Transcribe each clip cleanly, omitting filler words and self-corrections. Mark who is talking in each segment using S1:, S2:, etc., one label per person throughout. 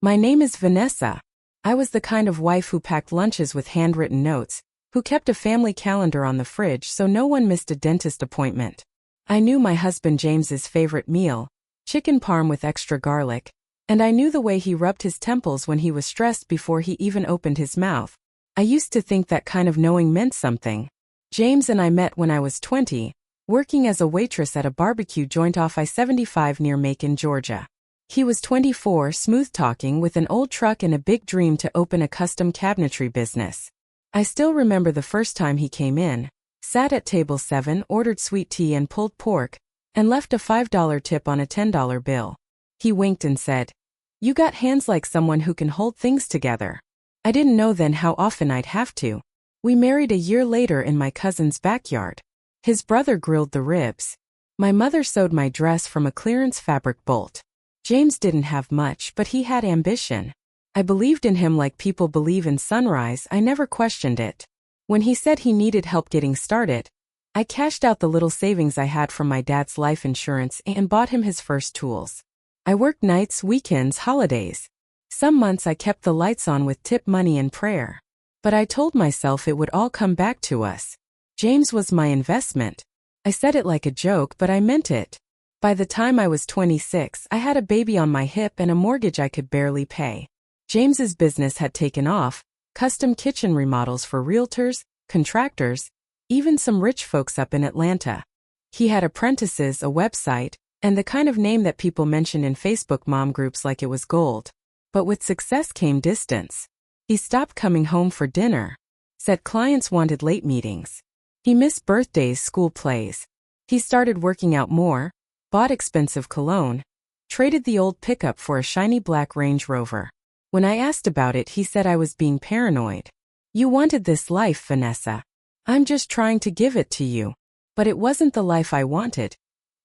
S1: My name is Vanessa. I was the kind of wife who packed lunches with handwritten notes, who kept a family calendar on the fridge so no one missed a dentist appointment. I knew my husband James's favorite meal, chicken parm with extra garlic, and I knew the way he rubbed his temples when he was stressed before he even opened his mouth. I used to think that kind of knowing meant something. James and I met when I was 20, working as a waitress at a barbecue joint off I-75 near Macon, Georgia. He was 24, smooth-talking with an old truck and a big dream to open a custom cabinetry business. I still remember the first time he came in, sat at table 7, ordered sweet tea and pulled pork, and left a $5 tip on a $10 bill. He winked and said, "You got hands like someone who can hold things together." I didn't know then how often I'd have to. We married a year later in my cousin's backyard. His brother grilled the ribs. My mother sewed my dress from a clearance fabric bolt. James didn't have much, but he had ambition. I believed in him like people believe in sunrise. I never questioned it. When he said he needed help getting started, I cashed out the little savings I had from my dad's life insurance and bought him his first tools. I worked nights, weekends, holidays. Some months I kept the lights on with tip money and prayer. But I told myself it would all come back to us. James was my investment. I said it like a joke, but I meant it. By the time I was 26, I had a baby on my hip and a mortgage I could barely pay. James's business had taken off, custom kitchen remodels for realtors, contractors, even some rich folks up in Atlanta. He had apprentices, a website, and the kind of name that people mentioned in Facebook mom groups like it was gold. But with success came distance. He stopped coming home for dinner. Said clients wanted late meetings. He missed birthdays, school plays. He started working out more, bought expensive cologne, traded the old pickup for a shiny black Range Rover. When I asked about it, he said I was being paranoid. "You wanted this life, Vanessa. I'm just trying to give it to you." But it wasn't the life I wanted.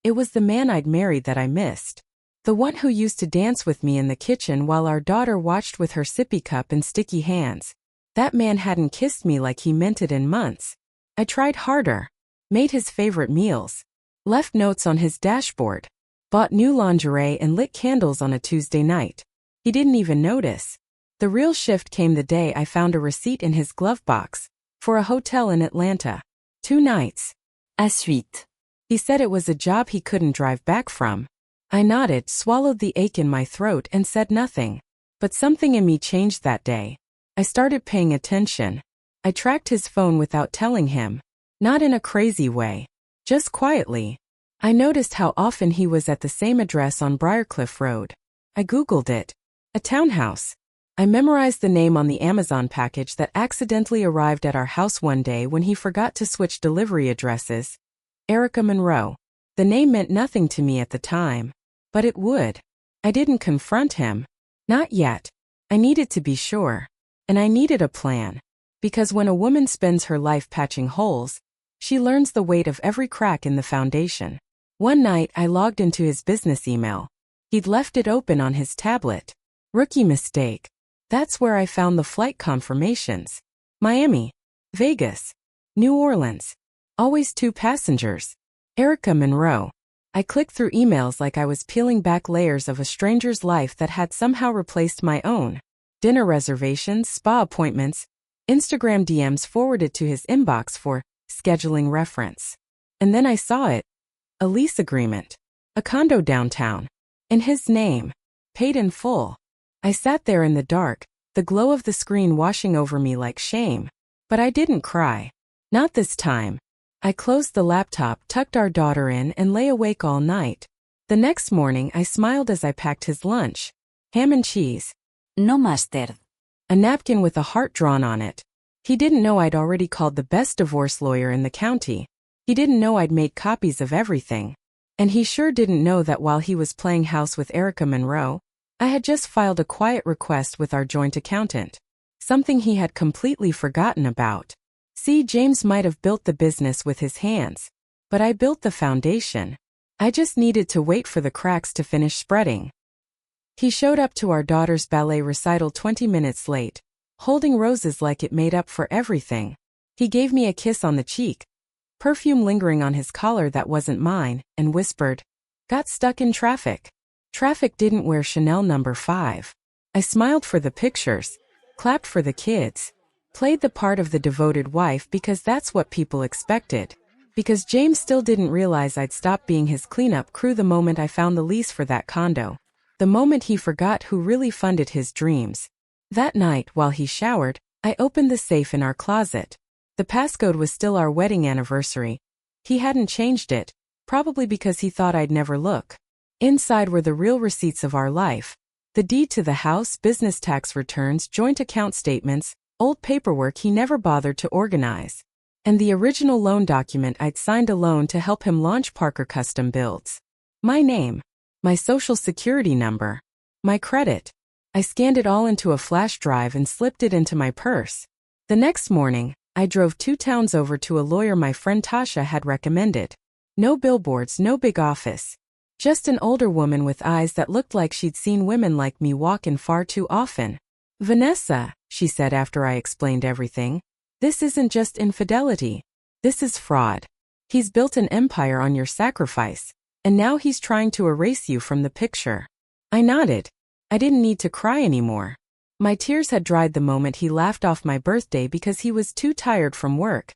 S1: It was the man I'd married that I missed. The one who used to dance with me in the kitchen while our daughter watched with her sippy cup and sticky hands. That man hadn't kissed me like he meant it in months. I tried harder, made his favorite meals, left notes on his dashboard, bought new lingerie and lit candles on a Tuesday night. He didn't even notice. The real shift came the day I found a receipt in his glove box for a hotel in Atlanta. 2 nights. A suite. He said it was a job he couldn't drive back from. I nodded, swallowed the ache in my throat and said nothing. But something in me changed that day. I started paying attention. I tracked his phone without telling him. Not in a crazy way. Just quietly. I noticed how often he was at the same address on Briarcliff Road. I Googled it. A townhouse. I memorized the name on the Amazon package that accidentally arrived at our house one day when he forgot to switch delivery addresses. Erica Monroe. The name meant nothing to me at the time. But it would. I didn't confront him. Not yet. I needed to be sure. And I needed a plan. Because when a woman spends her life patching holes, she learns the weight of every crack in the foundation. One night I logged into his business email. He'd left it open on his tablet. Rookie mistake. That's where I found the flight confirmations. Miami, Vegas, New Orleans. Always 2 passengers. Erica Monroe. I clicked through emails like I was peeling back layers of a stranger's life that had somehow replaced my own. Dinner reservations, spa appointments, Instagram DMs forwarded to his inbox for scheduling reference. And then I saw it. A lease agreement. A condo downtown. In his name. Paid in full. I sat there in the dark, the glow of the screen washing over me like shame. But I didn't cry. Not this time. I closed the laptop, tucked our daughter in, and lay awake all night. The next morning I smiled as I packed his lunch. Ham and cheese.
S2: No mustard.
S1: A napkin with a heart drawn on it. He didn't know I'd already called the best divorce lawyer in the county. He didn't know I'd made copies of everything. And he sure didn't know that while he was playing house with Erica Monroe, I had just filed a quiet request with our joint accountant. Something he had completely forgotten about. See, James might have built the business with his hands. But I built the foundation. I just needed to wait for the cracks to finish spreading. He showed up to our daughter's ballet recital 20 minutes late, holding roses like it made up for everything. He gave me a kiss on the cheek, perfume lingering on his collar that wasn't mine, and whispered, "Got stuck in traffic." Traffic didn't wear Chanel No. 5. I smiled for the pictures, clapped for the kids, played the part of the devoted wife because that's what people expected. Because James still didn't realize I'd stopped being his cleanup crew the moment I found the lease for that condo. The moment he forgot who really funded his dreams. That night, while he showered, I opened the safe in our closet. The passcode was still our wedding anniversary. He hadn't changed it, probably because he thought I'd never look. Inside were the real receipts of our life. The deed to the house, business tax returns, joint account statements, old paperwork he never bothered to organize. And the original loan document I'd signed alone to help him launch Parker Custom Builds. My name, my social security number, my credit. I scanned it all into a flash drive and slipped it into my purse. The next morning, I drove 2 towns over to a lawyer my friend Tasha had recommended. No billboards, no big office. Just an older woman with eyes that looked like she'd seen women like me walk in far too often. Vanessa, she said after I explained everything. This isn't just infidelity. This is fraud. He's built an empire on your sacrifice, and now he's trying to erase you from the picture. I nodded. I didn't need to cry anymore. My tears had dried the moment he laughed off my birthday because he was too tired from work.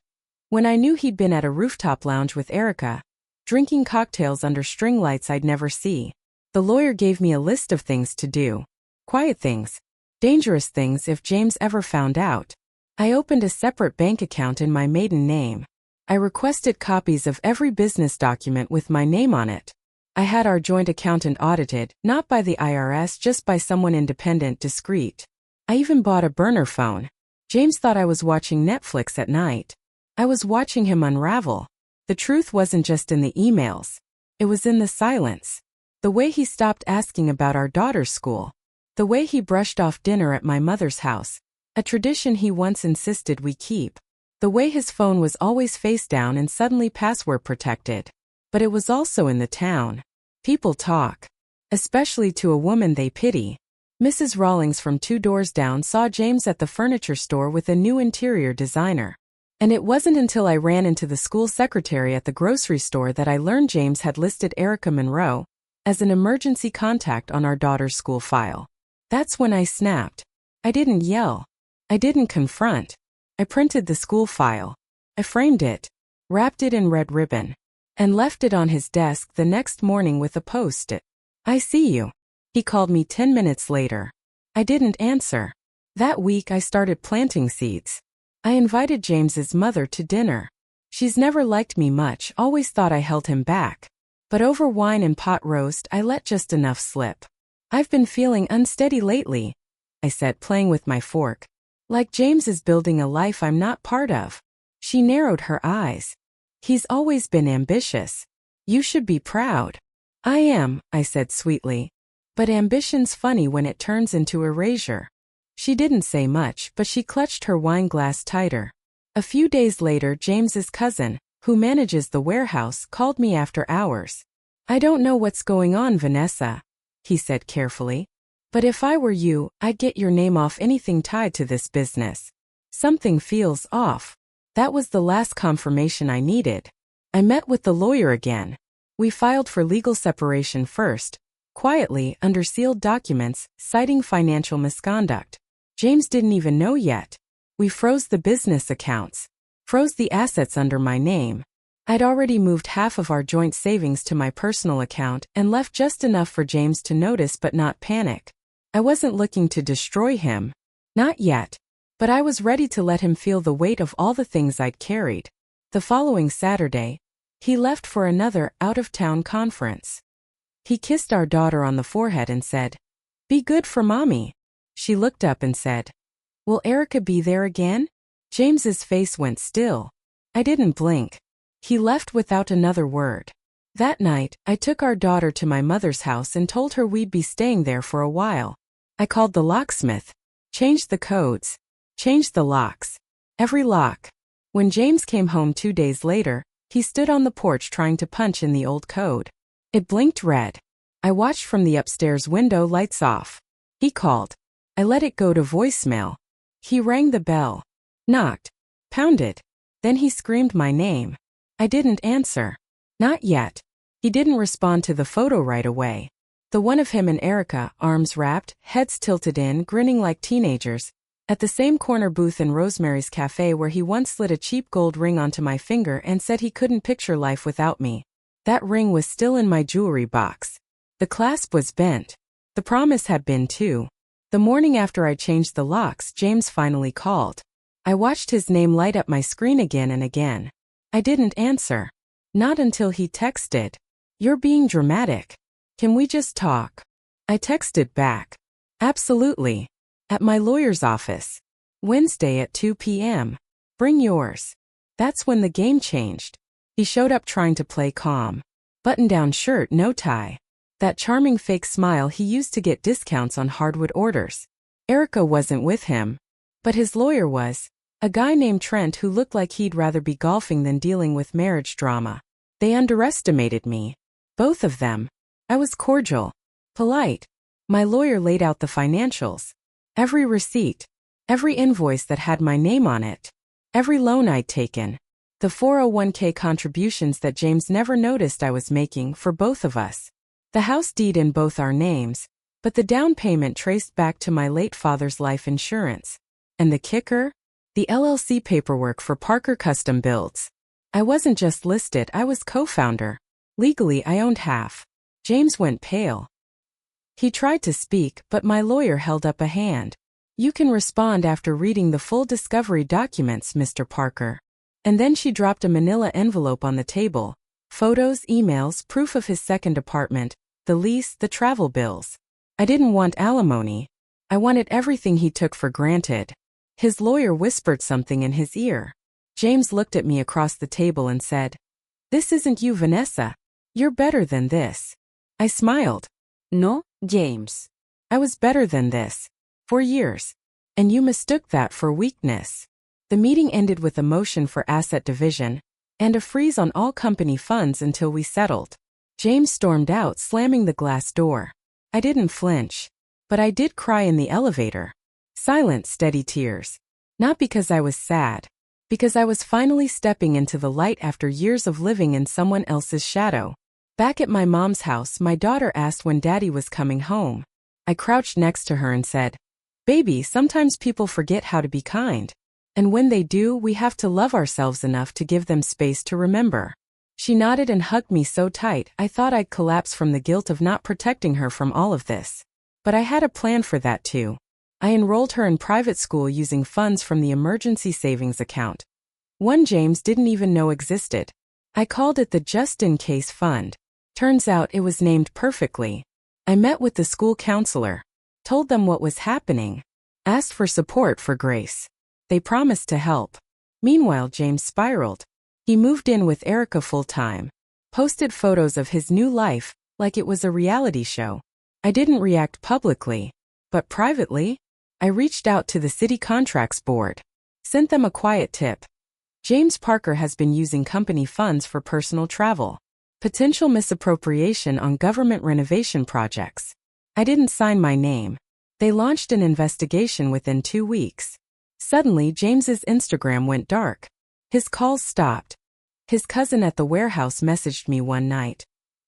S1: When I knew he'd been at a rooftop lounge with Erica, drinking cocktails under string lights I'd never see. The lawyer gave me a list of things to do. Quiet things. Dangerous things if James ever found out. I opened a separate bank account in my maiden name. I requested copies of every business document with my name on it. I had our joint accountant audited, not by the IRS, just by someone independent, discreet. I even bought a burner phone. James thought I was watching Netflix at night. I was watching him unravel. The truth wasn't just in the emails. It was in the silence. The way he stopped asking about our daughter's school. The way he brushed off dinner at my mother's house. A tradition he once insisted we keep. The way his phone was always face down and suddenly password protected. But it was also in the town. People talk. Especially to a woman they pity. Mrs. Rawlings from 2 doors down saw James at the furniture store with a new interior designer. And it wasn't until I ran into the school secretary at the grocery store that I learned James had listed Erica Monroe as an emergency contact on our daughter's school file. That's when I snapped. I didn't yell. I didn't confront. I printed the school file. I framed it, wrapped it in red ribbon, and left it on his desk the next morning with a post-it. I see you. He called me 10 minutes later. I didn't answer. That week I started planting seeds. I invited James's mother to dinner. She's never liked me much, always thought I held him back. But over wine and pot roast I let just enough slip. I've been feeling unsteady lately, I said, playing with my fork. Like James is building a life I'm not part of. She narrowed her eyes. He's always been ambitious. You should be proud. I am, I said sweetly. But ambition's funny when it turns into erasure. She didn't say much, but she clutched her wine glass tighter. A few days later, James's cousin, who manages the warehouse, called me after hours. I don't know what's going on, Vanessa, he said carefully. But if I were you, I'd get your name off anything tied to this business. Something feels off. That was the last confirmation I needed. I met with the lawyer again. We filed for legal separation first, quietly, under sealed documents, citing financial misconduct. James didn't even know yet. We froze the business accounts, froze the assets under my name. I'd already moved half of our joint savings to my personal account and left just enough for James to notice but not panic. I wasn't looking to destroy him. Not yet. But I was ready to let him feel the weight of all the things I'd carried. The following Saturday, he left for another out-of-town conference. He kissed our daughter on the forehead and said, "Be good for Mommy." She looked up and said, "Will Erica be there again?" James's face went still. I didn't blink. He left without another word. That night, I took our daughter to my mother's house and told her we'd be staying there for a while. I called the locksmith, changed the codes, changed the locks. Every lock. When James came home 2 days later, he stood on the porch trying to punch in the old code. It blinked red. I watched from the upstairs window, lights off. He called. I let it go to voicemail. He rang the bell. Knocked. Pounded. Then he screamed my name. I didn't answer. Not yet. He didn't respond to the photo right away. The one of him and Erica, arms wrapped, heads tilted in, grinning like teenagers, at the same corner booth in Rosemary's Cafe where he once slid a cheap gold ring onto my finger and said he couldn't picture life without me. That ring was still in my jewelry box. The clasp was bent. The promise had been too. The morning after I changed the locks, James finally called. I watched his name light up my screen again and again. I didn't answer. Not until he texted, "You're being dramatic. Can we just talk?" I texted back, "Absolutely. At my lawyer's office. Wednesday at 2 p.m. Bring yours." That's when the game changed. He showed up trying to play calm. Button-down shirt, no tie. That charming fake smile he used to get discounts on hardwood orders. Erica wasn't with him. But his lawyer was. A guy named Trent who looked like he'd rather be golfing than dealing with marriage drama. They underestimated me. Both of them. I was cordial. Polite. My lawyer laid out the financials. Every receipt. Every invoice that had my name on it. Every loan I'd taken. The 401k contributions that James never noticed I was making for both of us. The house deed in both our names, but the down payment traced back to my late father's life insurance. And the kicker? The LLC paperwork for Parker Custom Builds. I wasn't just listed, I was co-founder. Legally, I owned half. James went pale. He tried to speak, but my lawyer held up a hand. "You can respond after reading the full discovery documents, Mr. Parker." And then she dropped a manila envelope on the table. Photos, emails, proof of his second apartment, the lease, the travel bills. I didn't want alimony. I wanted everything he took for granted. His lawyer whispered something in his ear. James looked at me across the table and said, "This isn't you, Vanessa. You're better than this." I smiled. "No, James. I was better than this. For years. And you mistook that for weakness." The meeting ended with a motion for asset division and a freeze on all company funds until we settled. James stormed out, slamming the glass door. I didn't flinch. But I did cry in the elevator. Silent, steady tears. Not because I was sad. Because I was finally stepping into the light after years of living in someone else's shadow. Back at my mom's house, my daughter asked when Daddy was coming home. I crouched next to her and said, "Baby, sometimes people forget how to be kind. And when they do, we have to love ourselves enough to give them space to remember." She nodded and hugged me so tight, I thought I'd collapse from the guilt of not protecting her from all of this. But I had a plan for that too. I enrolled her in private school using funds from the emergency savings account. One James didn't even know existed. I called it the just-in-case fund. Turns out it was named perfectly. I met with the school counselor. Told them what was happening. Asked for support for Grace. They promised to help. Meanwhile, James spiraled. He moved in with Erica full-time. Posted photos of his new life, like it was a reality show. I didn't react publicly. But privately, I reached out to the city contracts board. Sent them a quiet tip. James Parker has been using company funds for personal travel. Potential misappropriation on government renovation projects. I didn't sign my name. They launched an investigation within 2 weeks. Suddenly, James's Instagram went dark. His calls stopped. His cousin at the warehouse messaged me one night.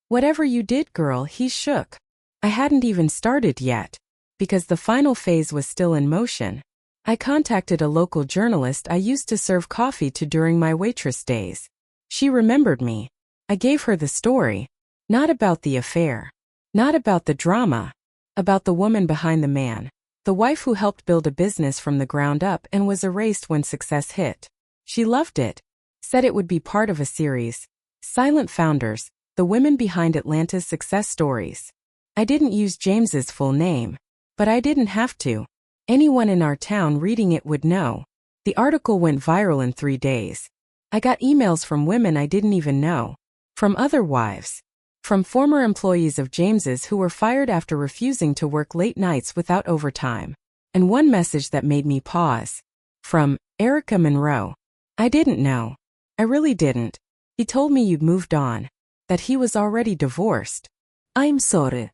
S1: "Whatever you did, girl," he shook. I hadn't even started yet. Because the final phase was still in motion. I contacted a local journalist I used to serve coffee to during my waitress days. She remembered me. I gave her the story. Not about the affair. Not about the drama. About the woman behind the man. The wife who helped build a business from the ground up and was erased when success hit. She loved it. Said it would be part of a series. Silent Founders, the women behind Atlanta's success stories. I didn't use James's full name. But I didn't have to. Anyone in our town reading it would know. The article went viral in 3 days. I got emails from women I didn't even know. From other wives. From former employees of James's who were fired after refusing to work late nights without overtime. And one message that made me pause. From Erica Monroe. I didn't know. I really didn't. He told me you'd moved on. That he was already divorced. "I'm sorry."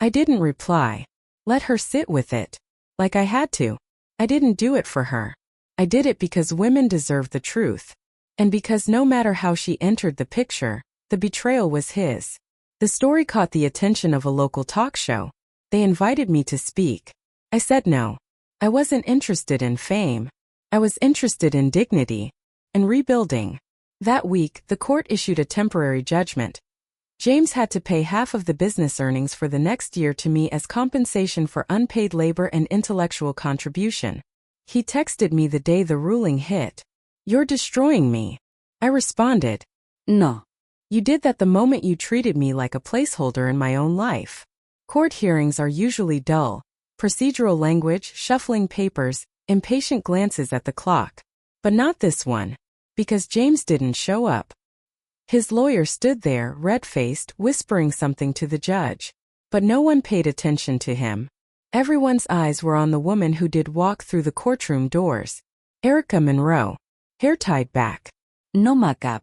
S1: I didn't reply. Let her sit with it. Like I had to. I didn't do it for her. I did it because women deserve the truth. And because no matter how she entered the picture, the betrayal was his. The story caught the attention of a local talk show. They invited me to speak. I said no. I wasn't interested in fame. I was interested in dignity and rebuilding. That week, the court issued a temporary judgment. James had to pay half of the business earnings for the next year to me as compensation for unpaid labor and intellectual contribution. He texted me the day the ruling hit. "You're destroying me." I responded, "No. You did that the moment you treated me like a placeholder in my own life." Court hearings are usually dull. Procedural language, shuffling papers, impatient glances at the clock. But not this one. Because James didn't show up. His lawyer stood there, red-faced, whispering something to the judge. But no one paid attention to him. Everyone's eyes were on the woman who did walk through the courtroom doors. Erica Monroe. Hair tied back. No makeup.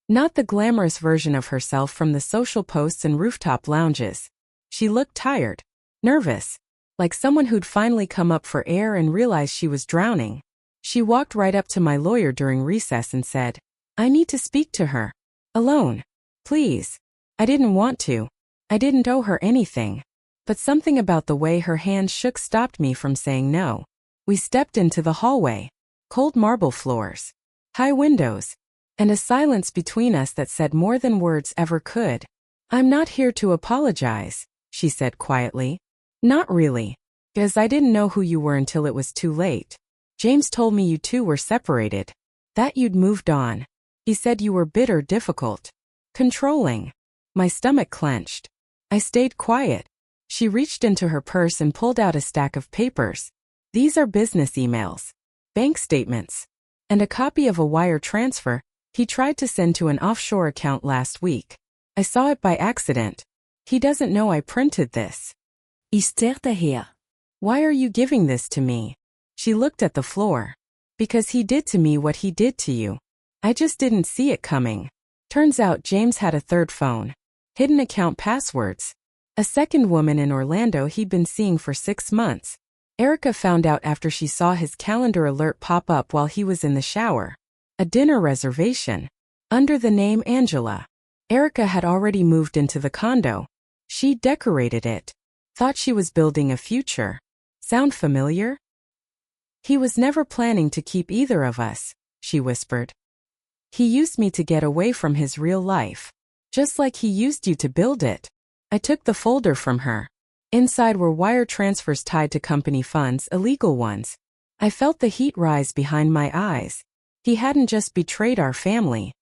S1: Not the glamorous version of herself from the social posts and rooftop lounges. She looked tired, nervous, like someone who'd finally come up for air and realized she was drowning. She walked right up to my lawyer during recess and said, "I need to speak to her. Alone. Please." I didn't want to. I didn't owe her anything. But something about the way her hands shook stopped me from saying no. We stepped into the hallway. Cold marble floors. High windows. And a silence between us that said more than words ever could. "I'm not here to apologize," she said quietly. "Not really. Because I didn't know who you were until it was too late. James told me you two were separated. That you'd moved on. He said you were bitter, difficult, controlling." My stomach clenched. I stayed quiet. She reached into her purse and pulled out a stack of papers. "These are business emails, bank statements, and a copy of a wire transfer he tried to send to an offshore account last week. I saw it by accident. He doesn't know I printed this." "Esther here. Why are you giving this to me?" She looked at the floor. "Because he did to me what he did to you. I just didn't see it coming." Turns out James had a third phone. Hidden account passwords. A second woman in Orlando he'd been seeing for 6 months. Erica found out after she saw his calendar alert pop up while he was in the shower. A dinner reservation. Under the name Angela. Erica had already moved into the condo. She decorated it. Thought she was building a future. Sound familiar? "He was never planning to keep either of us," she whispered. "He used me to get away from his real life. Just like he used you to build it." I took the folder from her. Inside were wire transfers tied to company funds, illegal ones. I felt the heat rise behind my eyes. He hadn't just betrayed our family.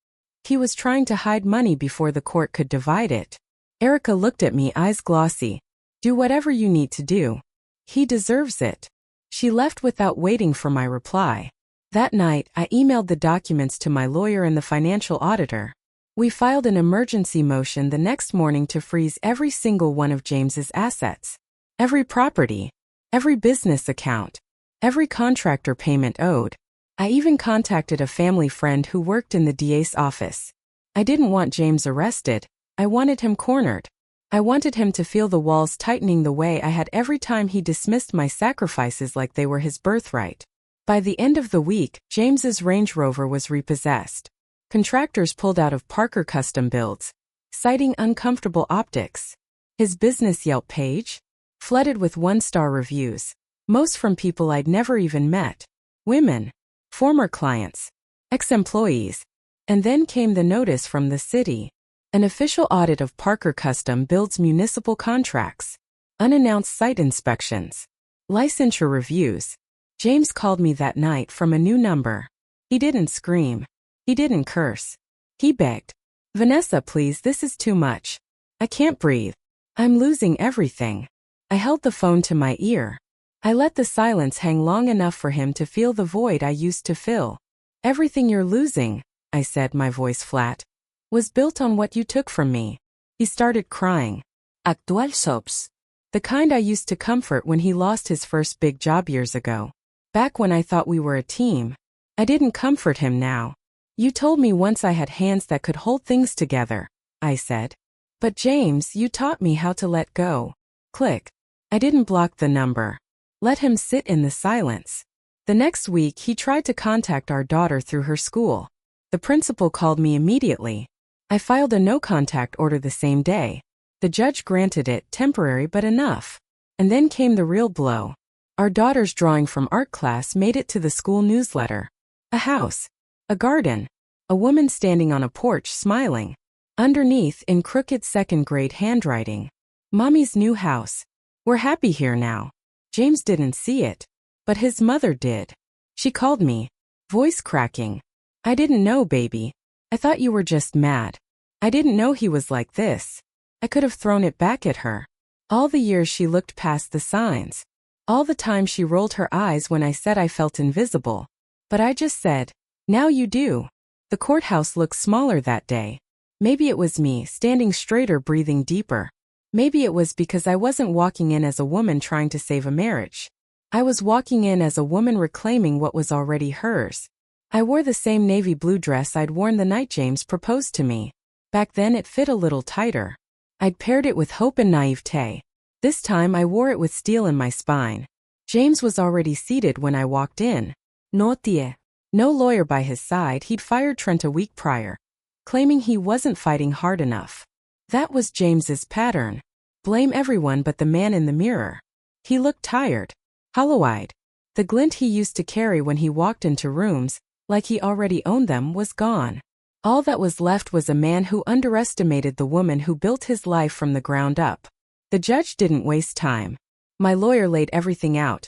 S1: He was trying to hide money before the court could divide it. Erica looked at me, eyes glossy. "Do whatever you need to do. He deserves it." She left without waiting for my reply. That night, I emailed the documents to my lawyer and the financial auditor. We filed an emergency motion the next morning to freeze every single one of James's assets. Every property. Every business account. Every contractor payment owed. I even contacted a family friend who worked in the DA's office. I didn't want James arrested. I wanted him cornered. I wanted him to feel the walls tightening the way I had every time he dismissed my sacrifices like they were his birthright. By the end of the week, James's Range Rover was repossessed. Contractors pulled out of Parker Custom Builds, citing uncomfortable optics. His business Yelp page? Flooded with one-star reviews. Most from people I'd never even met. Women. Former clients. Ex-employees. And then came the notice from the city. An official audit of Parker Custom Builds municipal contracts. Unannounced site inspections. Licensure reviews. James called me that night from a new number. He didn't scream. He didn't curse. He begged. "Vanessa, please, this is too much. I can't breathe. I'm losing everything." I held the phone to my ear. I let the silence hang long enough for him to feel the void I used to fill. "Everything you're losing," I said, my voice flat, "was built on what you took from me." He started crying. Actual sobs. The kind I used to comfort when he lost his first big job years ago. Back when I thought we were a team. I didn't comfort him now. "You told me once I had hands that could hold things together," I said. "But James, you taught me how to let go." Click. I didn't block the number. Let him sit in the silence. The next week, he tried to contact our daughter through her school. The principal called me immediately. I filed a no-contact order the same day. The judge granted it, temporary but enough. And then came the real blow. Our daughter's drawing from art class made it to the school newsletter. A house. A garden. A woman standing on a porch smiling. Underneath, in crooked second-grade handwriting, "Mommy's new house. We're happy here now." James didn't see it, but his mother did. She called me, voice cracking. "I didn't know, baby. I thought you were just mad. I didn't know he was like this." I could have thrown it back at her. All the years she looked past the signs. All the time she rolled her eyes when I said I felt invisible. But I just said, "Now you do." The courthouse looked smaller that day. Maybe it was me, standing straighter, breathing deeper. Maybe it was because I wasn't walking in as a woman trying to save a marriage. I was walking in as a woman reclaiming what was already hers. I wore the same navy blue dress I'd worn the night James proposed to me. Back then it fit a little tighter. I'd paired it with hope and naivete. This time I wore it with steel in my spine. James was already seated when I walked in. Notie. No lawyer by his side. He'd fired Trent a week prior, claiming he wasn't fighting hard enough. That was James's pattern. Blame everyone but the man in the mirror. He looked tired, hollow-eyed. The glint he used to carry when he walked into rooms, like he already owned them, was gone. All that was left was a man who underestimated the woman who built his life from the ground up. The judge didn't waste time. My lawyer laid everything out.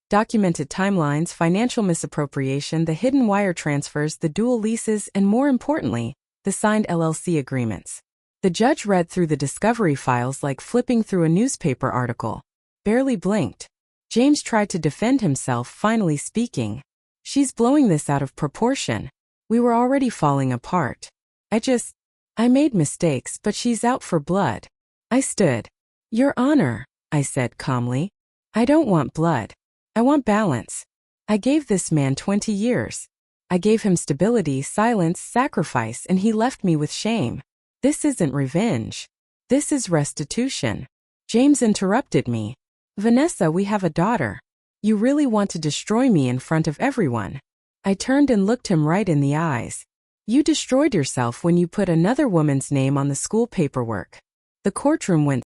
S1: Documented timelines, financial misappropriation, the hidden wire transfers, the dual leases, and more importantly, the signed LLC agreements. The judge read through the discovery files like flipping through a newspaper article. Barely blinked. James tried to defend himself, finally speaking. "She's blowing this out of proportion. We were already falling apart. I made mistakes, but she's out for blood." I stood. "Your Honor," I said calmly. "I don't want blood. I want balance. I gave this man 20 years. I gave him stability, silence, sacrifice, and he left me with shame. This isn't revenge. This is restitution." James interrupted me. "Vanessa, we have a daughter. You really want to destroy me in front of everyone?" I turned and looked him right in the eyes. "You destroyed yourself when you put another woman's name on the school paperwork." The courtroom went